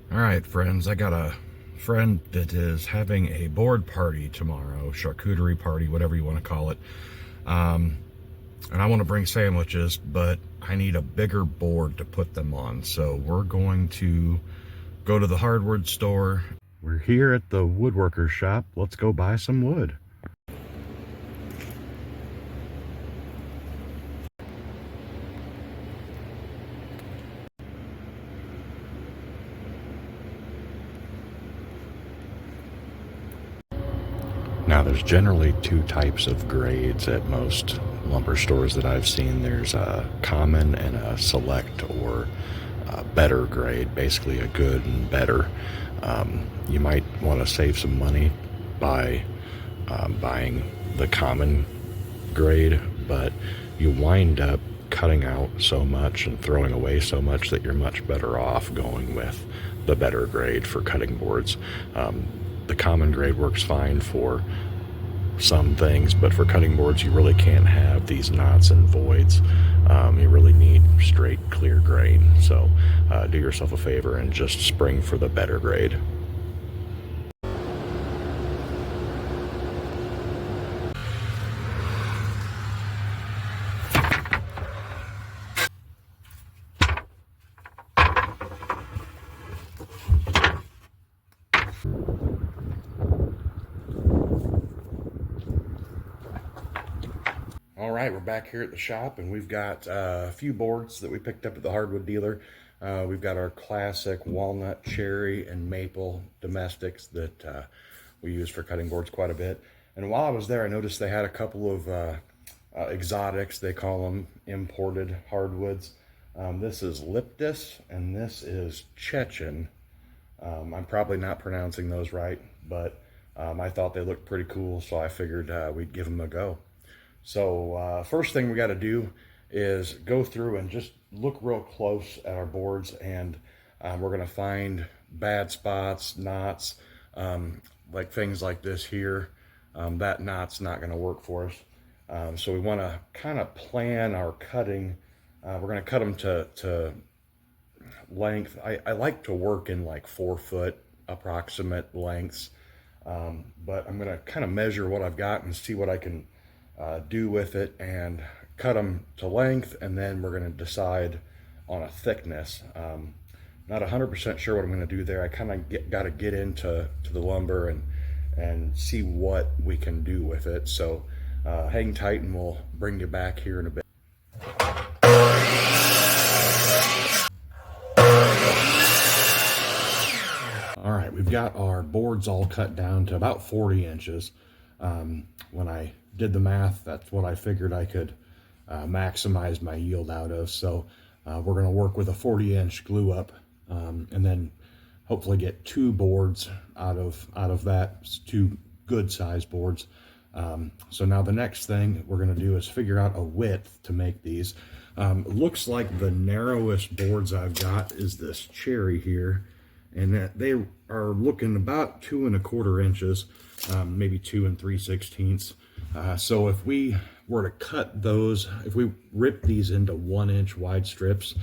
All right, friends, I got a friend that is having a board party tomorrow, charcuterie party, whatever you want to call it. And I want to bring sandwiches, but I need a bigger board to put them on. So we're going to go to the hardwood store. We're here at the woodworker's shop. Let's go buy some wood. Now, there's generally two types of grades at most lumber stores that I've seen. There's a common and a select or a better grade, basically a good and better. You might want to save some money by buying the common grade, but you wind up cutting out so much and throwing away so much that you're much better off going with the better grade for cutting boards. The common grade works fine for some things, but for cutting boards you really can't have these knots and voids. You really need straight, clear grain. So do yourself a favor and just spring for the better grade. All right, we're back here at the shop, and we've got a few boards that we picked up at the hardwood dealer. We've got our classic walnut, cherry, and maple domestics that we use for cutting boards quite a bit. And while I was there, I noticed they had a couple of exotics. They call them imported hardwoods. This is Liptus, and this is Chechen. I'm probably not pronouncing those right, but I thought they looked pretty cool, so I figured we'd give them a go. So first thing we got to do is go through and just look real close at our boards, and we're going to find bad spots, knots, like things like this here. That knot's not going to work for us. So we want to kind of plan our cutting. We're going to cut them to length. I like to work in like 4 foot approximate lengths, but I'm going to kind of measure what I've got and see what I can do with it and cut them to length, and then we're going to decide on a thickness. Not 100% sure what I'm going to do there. I kind of got to get into the lumber and see what we can do with it. So hang tight and we'll bring you back here in a bit. All right, we've got our boards all cut down to about 40 inches. When I did the math, that's what I figured I could maximize my yield out of. So we're going to work with a 40-inch glue up, and then hopefully get 2 boards out of that, 2 good size boards. So now the next thing we're going to do is figure out a width to make these. Looks like the narrowest boards I've got is this cherry here, and that they are looking about 2 1/4 inches, maybe 2 3/16. So if we were to cut those, if we rip these into 1-inch wide strips,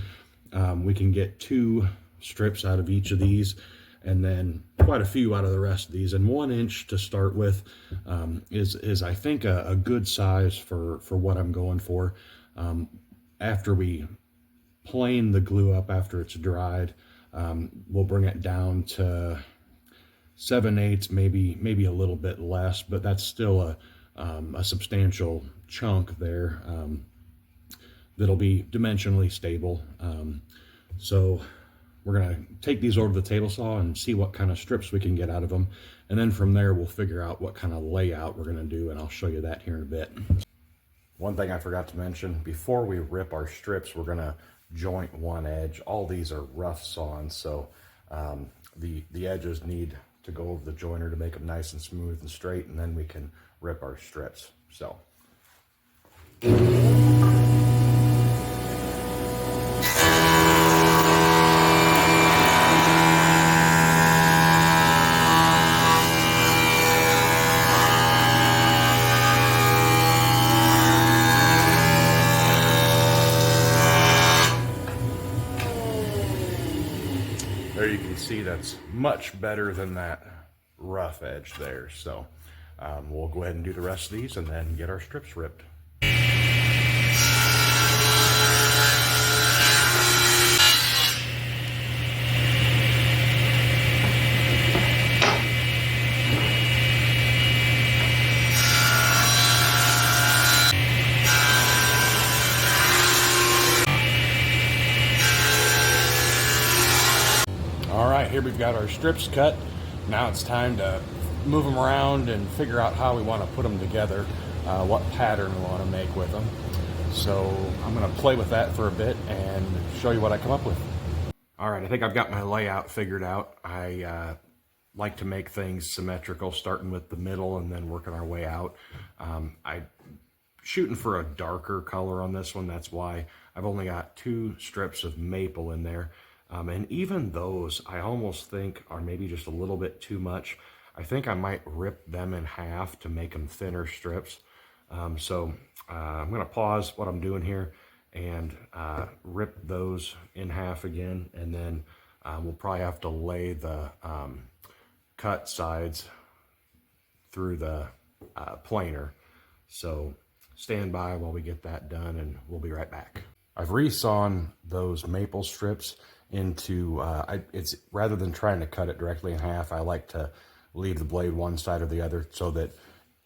we can get 2 strips out of each of these, and then quite a few out of the rest of these. And 1 inch to start with is I think a good size for what I'm going for. After we plane the glue up, after it's dried, we'll bring it down to 7/8, maybe a little bit less, but that's still a substantial chunk there that'll be dimensionally stable. So we're going to take these over to the table saw and see what kind of strips we can get out of them, and then from there we'll figure out what kind of layout we're going to do, and I'll show you that here in a bit. One thing I forgot to mention, before we rip our strips, we're going to joint one edge. All these are rough sawn, so the edges need to go over the joiner to make them nice and smooth and straight, and then we can rip our strips. So there you can can see that's much better than that rough edge there. So we'll go ahead and do the rest of these and then get our strips ripped. All right, here we've got our strips cut. Now it's time to move them around and figure out how we want to put them together, what pattern we want to make with them. So I'm going to play with that for a bit and show you what I come up with. All right, I think I've got my layout figured out. I like to make things symmetrical, starting with the middle and then working our way out. I'm shooting for a darker color on this one. That's why I've only got 2 strips of maple in there. And even those, I almost think are maybe just a little bit too much. I think I might rip them in half to make them thinner strips. So I'm going to pause what I'm doing here and rip those in half again. And then we'll probably have to lay the cut sides through the planer. So stand by while we get that done and we'll be right back. I've resawn those maple strips into, it's rather than trying to cut it directly in half, I like to leave the blade one side or the other so that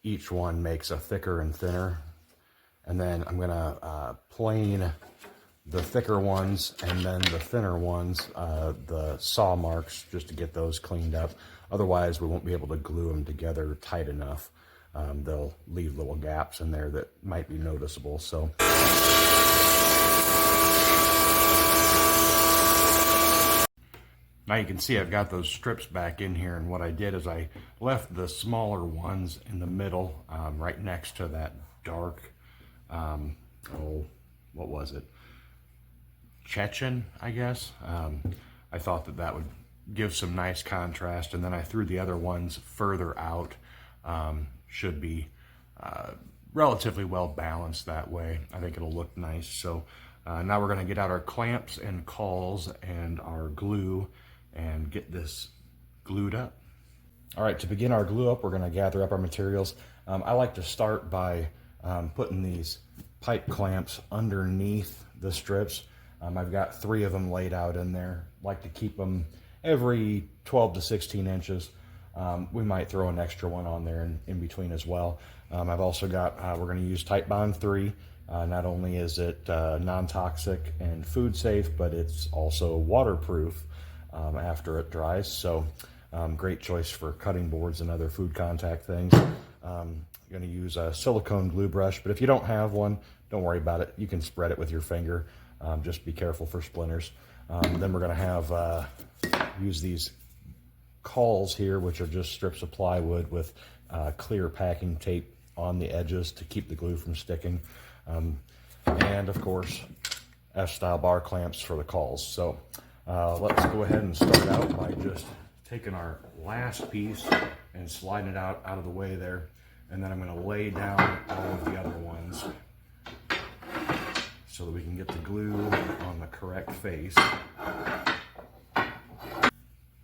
each one makes a thicker and thinner. And then I'm gonna plane the thicker ones and then the thinner ones, the saw marks, just to get those cleaned up. Otherwise, we won't be able to glue them together tight enough. They'll leave little gaps in there that might be noticeable. So. Now you can see I've got those strips back in here, and what I did is I left the smaller ones in the middle, right next to that dark, what was it? Chechen, I guess. I thought that that would give some nice contrast, and then I threw the other ones further out. Should be relatively well balanced that way. I think it'll look nice. So now we're going to get out our clamps and cauls and our glue and get this glued up. All right, to begin our glue up, we're going to gather up our materials. I like to start by putting these pipe clamps underneath the strips. I've got 3 of them laid out in there. Like to keep them every 12 to 16 inches. We might throw an extra one on there in between as well. I've also got, we're going to use Titebond 3. Not only is it non-toxic and food safe, but it's also waterproof after it dries. So great choice for cutting boards and other food contact things. I'm going to use a silicone glue brush, but if you don't have one, don't worry about it. You can spread it with your finger. Just be careful for splinters. Then we're going to have use these cauls here, which are just strips of plywood with clear packing tape on the edges to keep the glue from sticking. And of course, F-style bar clamps for the cauls. So let's go ahead and start out by just taking our last piece and sliding it out of the way there. And then I'm going to lay down all of the other ones so that we can get the glue on the correct face.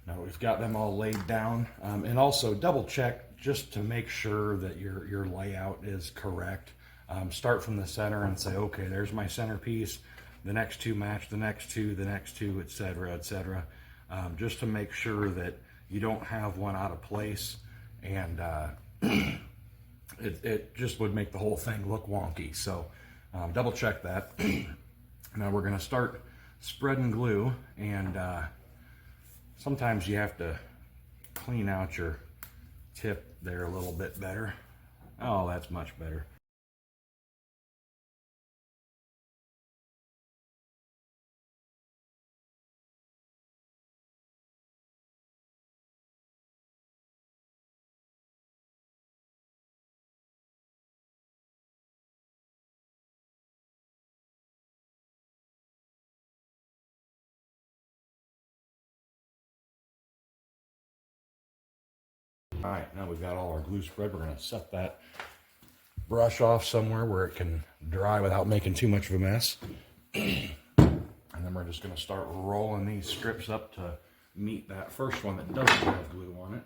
Now we've got them all laid down, and also double check just to make sure that your layout is correct. Start from the center and say, okay, there's my centerpiece. The next 2 match the next 2, the next 2, etc., etc. Just to make sure that you don't have one out of place, and it just would make the whole thing look wonky. So double check that. Now we're going to start spreading glue, and sometimes you have to clean out your tip there a little bit better. Oh, that's much better. All right, now we've got all our glue spread. We're going to set that brush off somewhere where it can dry without making too much of a mess. And then we're just going to start rolling these strips up to meet that first one that doesn't have glue on it.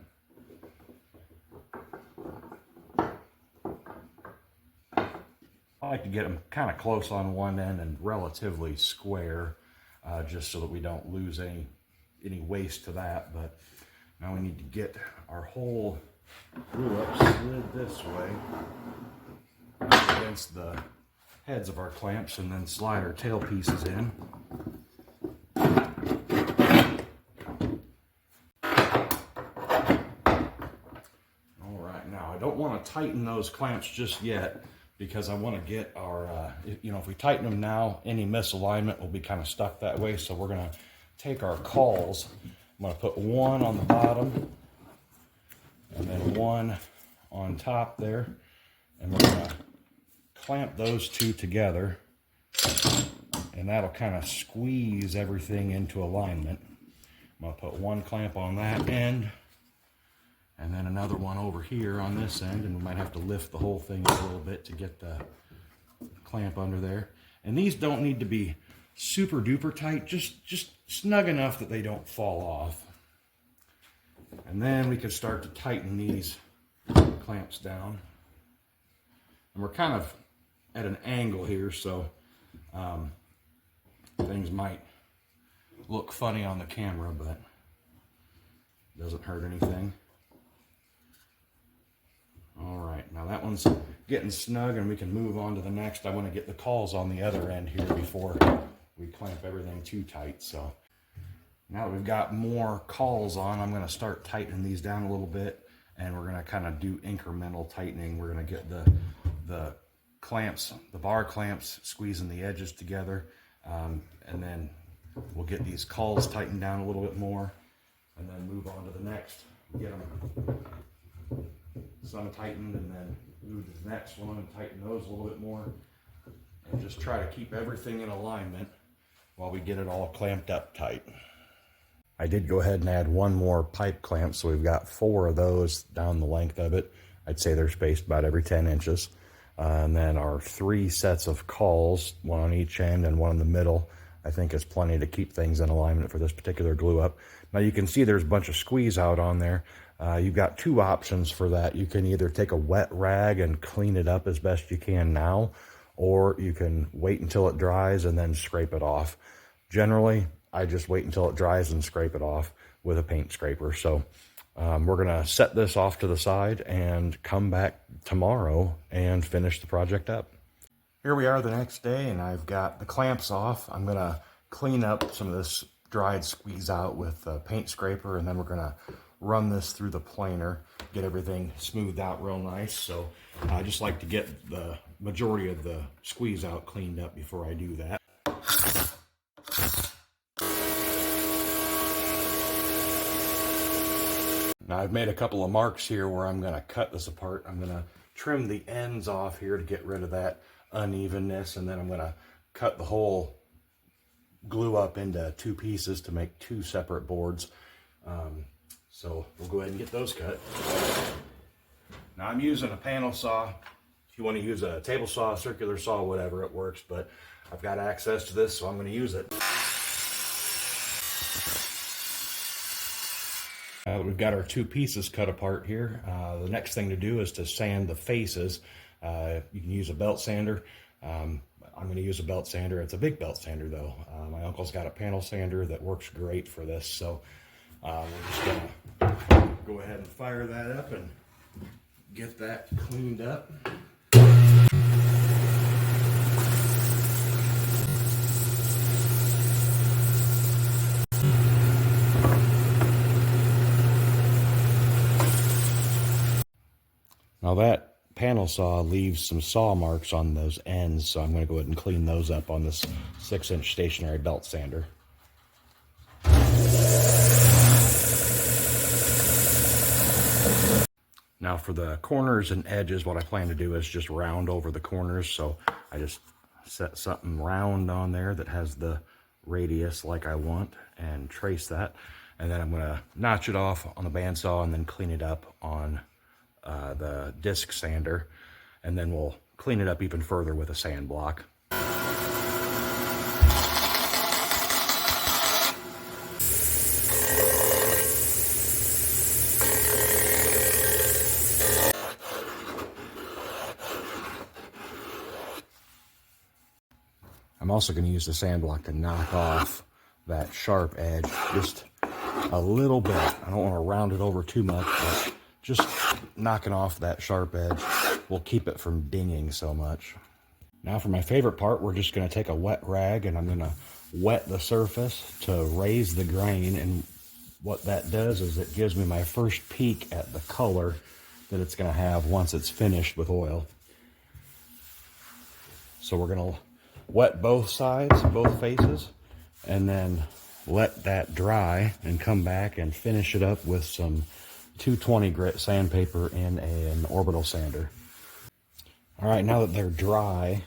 I like to get them kind of close on one end and relatively square, just so that we don't lose any waste to that. But now we need to get our whole glue up slid this way up against the heads of our clamps, and then slide our tail pieces in. Now, I don't want to tighten those clamps just yet, because I want to get our, if we tighten them now, any misalignment will be kind of stuck that way. So we're going to take our cawls. I'm going to put one on the bottom and then one on top there. And we're going to clamp those two together. And that'll kind of squeeze everything into alignment. I'm going to put one clamp on that end, and then another one over here on this end, and we might have to lift the whole thing a little bit to get the clamp under there. And these don't need to be super duper tight, just snug enough that they don't fall off. And then we can start to tighten these clamps down. And we're kind of at an angle here, so things might look funny on the camera, but it doesn't hurt anything. All right, now that one's getting snug and we can move on to the next. I want to get the cawls on the other end here before we clamp everything too tight. So now that we've got more cawls on, I'm going to start tightening these down a little bit, and we're going to kind of do incremental tightening. We're going to get the clamps, the bar clamps, squeezing the edges together, and then we'll get these cawls tightened down a little bit more, and then move on to the next. Get them some tightened, and then move to the next one and tighten those a little bit more, and just try to keep everything in alignment while we get it all clamped up tight. I did go ahead and add one more pipe clamp, so we've got 4 of those down the length of it. I'd say they're spaced about every 10 inches. And then our 3 sets of cawls, one on each end and one in the middle, I think is plenty to keep things in alignment for this particular glue up. Now you can see there's a bunch of squeeze out on there. You've got 2 options for that. You can either take a wet rag and clean it up as best you can now, or you can wait until it dries and then scrape it off. Generally, I just wait until it dries and scrape it off with a paint scraper. So we're gonna set this off to the side and come back tomorrow and finish the project up. Here we are the next day, and I've got the clamps off. I'm gonna clean up some of this dried squeeze out with a paint scraper, and then we're gonna run this through the planer, get everything smoothed out real nice. So I just like to get the majority of the squeeze out cleaned up before I do that. Now I've made a couple of marks here where I'm going to cut this apart. I'm going to trim the ends off here to get rid of that unevenness, and then I'm going to cut the whole glue up into 2 pieces to make 2 separate boards. So we'll go ahead and get those cut. Now I'm using a panel saw. If you want to use a table saw, circular saw, whatever, it works, but I've got access to this, so I'm going to use it. We've got our 2 pieces cut apart here. The next thing to do is to sand the faces. You can use a belt sander. I'm going to use a belt sander. It's a big belt sander though. My uncle's got a panel sander that works great for this. So we're just going to go ahead and fire that up and get that cleaned up. Now that panel saw leaves some saw marks on those ends, so I'm going to go ahead and clean those up on this 6-inch stationary belt sander. Now for the corners and edges, what I plan to do is just round over the corners. So I just set something round on there that has the radius like I want and trace that. And then I'm going to notch it off on the bandsaw and then clean it up on the disc sander, and then we'll clean it up even further with a sand block. I'm also going to use the sand block to knock off that sharp edge just a little bit. I don't want to round it over too much, but just knocking off that sharp edge will keep it from dinging so much. Now for my favorite part, we're just going to take a wet rag and I'm going to wet the surface to raise the grain. And what that does is it gives me my first peek at the color that it's going to have once it's finished with oil. So we're going to wet both sides, both faces, and then let that dry and come back and finish it up with some 220 grit sandpaper in an orbital sander. All right, now that they're dry,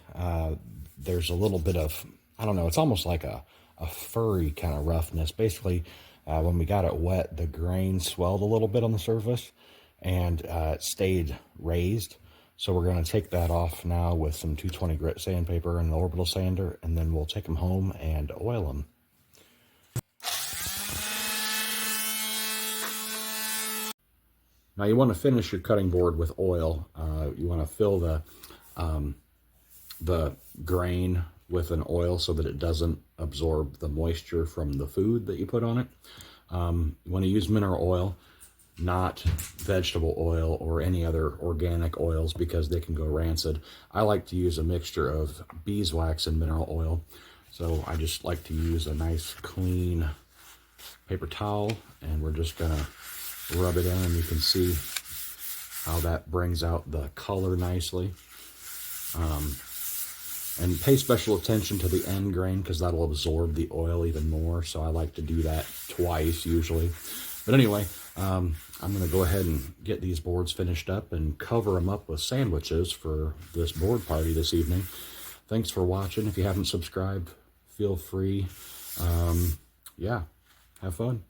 there's a little bit of, I don't know, it's almost like a furry kind of roughness. Basically, when we got it wet, the grain swelled a little bit on the surface and it stayed raised. So we're going to take that off now with some 220 grit sandpaper and an orbital sander, and then we'll take them home and oil them. Now you want to finish your cutting board with oil. You want to fill the grain with an oil so that it doesn't absorb the moisture from the food that you put on it. You want to use mineral oil, not vegetable oil or any other organic oils, because they can go rancid. I like to use a mixture of beeswax and mineral oil. So I just like to use a nice clean paper towel, and we're just gonna rub it in, and you can see how that brings out the color nicely. And pay special attention to the end grain, because that'll absorb the oil even more. So I like to do that twice usually. But anyway, I'm going to go ahead and get these boards finished up and cover them up with sandwiches for this board party this evening. Thanks for watching. If you haven't subscribed, feel free. Yeah, have fun.